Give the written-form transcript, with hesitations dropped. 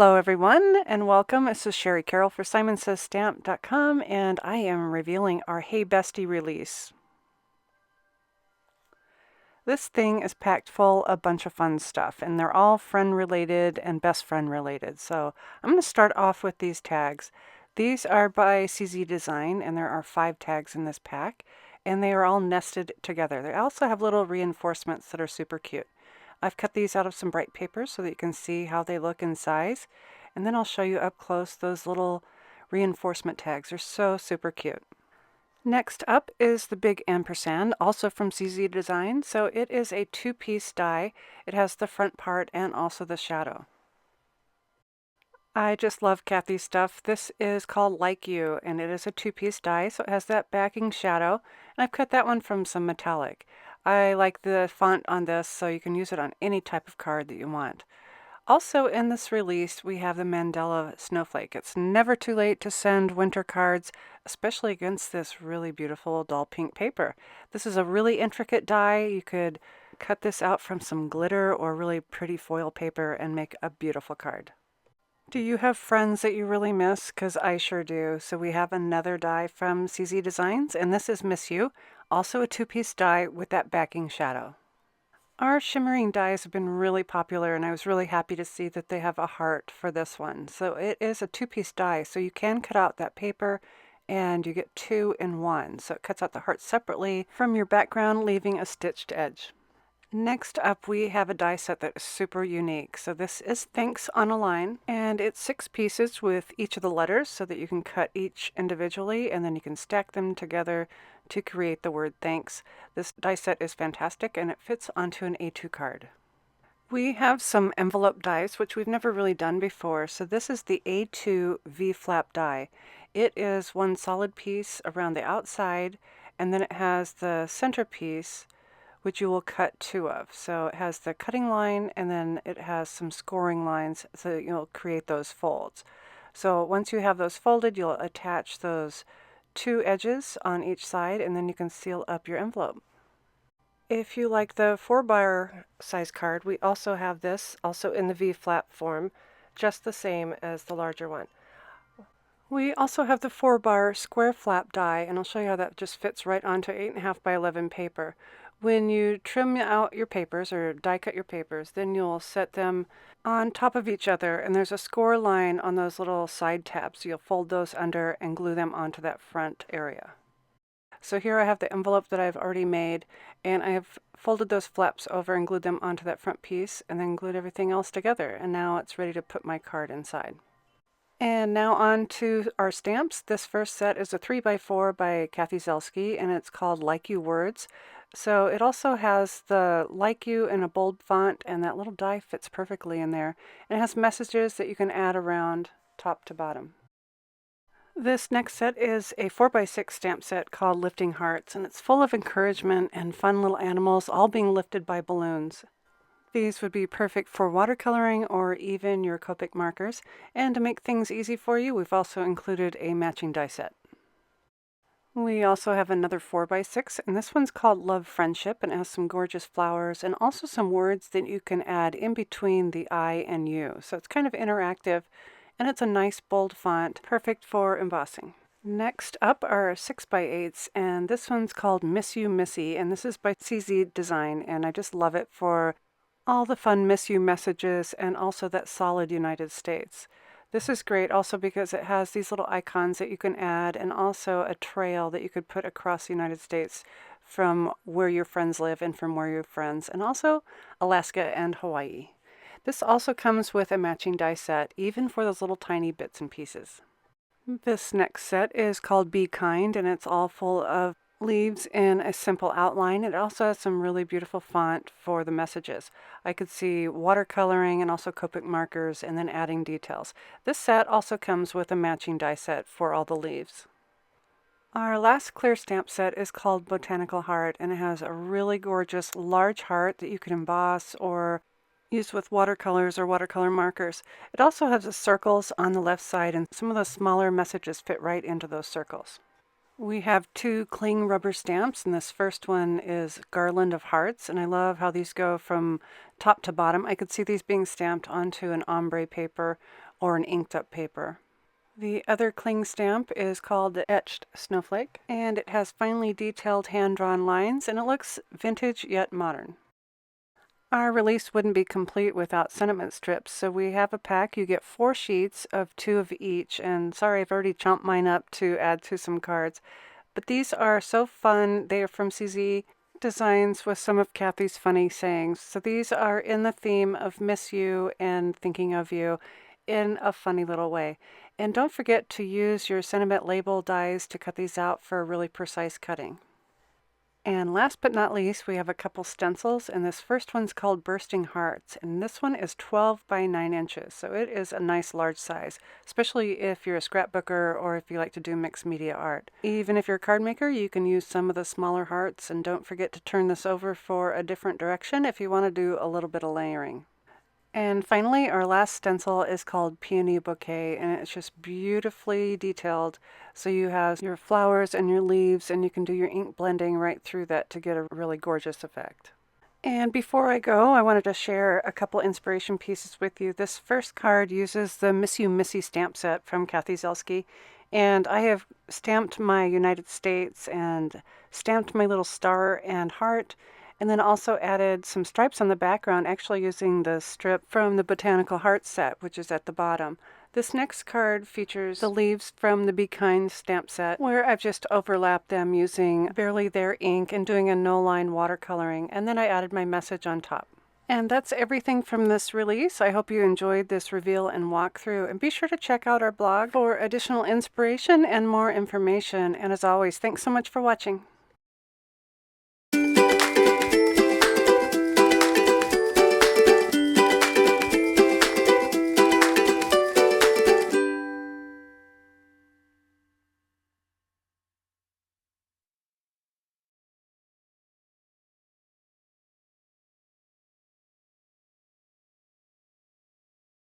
Hello everyone and welcome. This is Shari Carroll for SimonsSaysStamp.com and I am revealing our Hey Bestie release. This thing is packed full of a bunch of fun stuff and they're all friend related and best friend related. So I'm going to start off with these tags. These are by CZ Design and there are 5 tags in this pack and they are all nested together. They also have little reinforcements that are super cute. I've cut these out of some bright paper so that you can see how they look in size. And then I'll show you up close those little reinforcement tags. They're so super cute. Next up is the big ampersand, also from CZ Design. So it is a 2-piece die. It has the front part and also the shadow. I just love Kathy's stuff. This is called Like You, and it is a 2-piece die, so it has that backing shadow. And I've cut that one from some metallic. I like the font on this, so you can use it on any type of card that you want. Also in this release, we have the Mandela Snowflake. It's never too late to send winter cards, especially against this really beautiful dull pink paper. This is a really intricate die. You could cut this out from some glitter or really pretty foil paper and make a beautiful card. Do you have friends that you really miss? Because I sure do. So we have another die from CZ Designs, and this is Miss You, also a 2-piece die with that backing shadow. Our shimmering dies have been really popular, and I was really happy to see that they have a heart for this one. So it is a 2-piece die, so you can cut out that paper, and you get 2 in 1. So it cuts out the heart separately from your background, leaving a stitched edge. Next up, we have a die set that is super unique. So this is Thanks on a Line, and it's 6 pieces with each of the letters so that you can cut each individually and then you can stack them together to create the word thanks. This die set is fantastic and it fits onto an A2 card. We have some envelope dies, which we've never really done before. So this is the A2 V-flap die. It is one solid piece around the outside, and then it has the centerpiece, which you will cut 2 of. So it has the cutting line and then it has some scoring lines so that you'll create those folds. So once you have those folded, you'll attach those 2 edges on each side and then you can seal up your envelope. If you like the 4-bar size card, we also have this, also in the V-flap form, just the same as the larger one. We also have the 4-bar square flap die, and I'll show you how that just fits right onto 8.5 by 11 paper. When you trim out your papers or die cut your papers, then you'll set them on top of each other, and there's a score line on those little side tabs. So you'll fold those under and glue them onto that front area. So here I have the envelope that I've already made, and I have folded those flaps over and glued them onto that front piece, and then glued everything else together. And now it's ready to put my card inside. And now on to our stamps. This first set is a 3x4 by Kathy Zelski, and it's called Like You Words. So it also has the Like You in a bold font, and that little die fits perfectly in there. And it has messages that you can add around top to bottom. This next set is a 4x6 stamp set called Lifting Hearts, and it's full of encouragement and fun little animals all being lifted by balloons. These would be perfect for watercoloring or even your Copic markers. And to make things easy for you, we've also included a matching die set. We also have another 4x6, and this one's called Love Friendship, and it has some gorgeous flowers and also some words that you can add in between the I and you. So it's kind of interactive, and it's a nice bold font, perfect for embossing. Next up are 6x8s, and this one's called Miss You Missy, and this is by CZ Design, and I just love it for all the fun miss you messages and also that solid United States. This is great also because it has these little icons that you can add and also a trail that you could put across the United States from where your friends live and from where your friends, and also Alaska and Hawaii. This also comes with a matching die set, even for those little tiny bits and pieces. This next set is called Be Kind, and it's all full of leaves in a simple outline. It also has some really beautiful font for the messages. I could see watercoloring and also Copic markers and then adding details. This set also comes with a matching die set for all the leaves. Our last clear stamp set is called Botanical Heart, and it has a really gorgeous large heart that you can emboss or use with watercolors or watercolor markers. It also has the circles on the left side, and some of the smaller messages fit right into those circles. We have 2 cling rubber stamps, and this first one is Garland of Hearts, and I love how these go from top to bottom. I could see these being stamped onto an ombre paper or an inked up paper. The other cling stamp is called the Etched Snowflake, and it has finely detailed hand-drawn lines, and it looks vintage yet modern. Our release wouldn't be complete without sentiment strips, so we have a pack. You get 4 sheets of 2 of each, and sorry, I've already chomped mine up to add to some cards. But these are so fun. They are from CZ Designs with some of Kathy's funny sayings. So these are in the theme of miss you and thinking of you in a funny little way. And don't forget to use your sentiment label dies to cut these out for really precise cutting. And last but not least, we have a couple stencils, and this first one's called Bursting Hearts, and this one is 12 by 9 inches, so it is a nice large size, especially if you're a scrapbooker or if you like to do mixed media art. Even if you're a card maker, you can use some of the smaller hearts, and don't forget to turn this over for a different direction if you want to do a little bit of layering. And finally, our last stencil is called Peony Bouquet, and it's just beautifully detailed. So you have your flowers and your leaves, and you can do your ink blending right through that to get a really gorgeous effect. And before I go, I wanted to share a couple inspiration pieces with you. This first card uses the Miss You Missy stamp set from Kathy Zelski, and I have stamped my United States and stamped my little star and heart, and then also added some stripes on the background, actually using the strip from the Botanical Heart set, which is at the bottom. This next card features the leaves from the Be Kind stamp set, where I've just overlapped them using Barely There ink and doing a no-line watercoloring, and then I added my message on top. And that's everything from this release. I hope you enjoyed this reveal and walkthrough, and be sure to check out our blog for additional inspiration and more information. And as always, thanks so much for watching.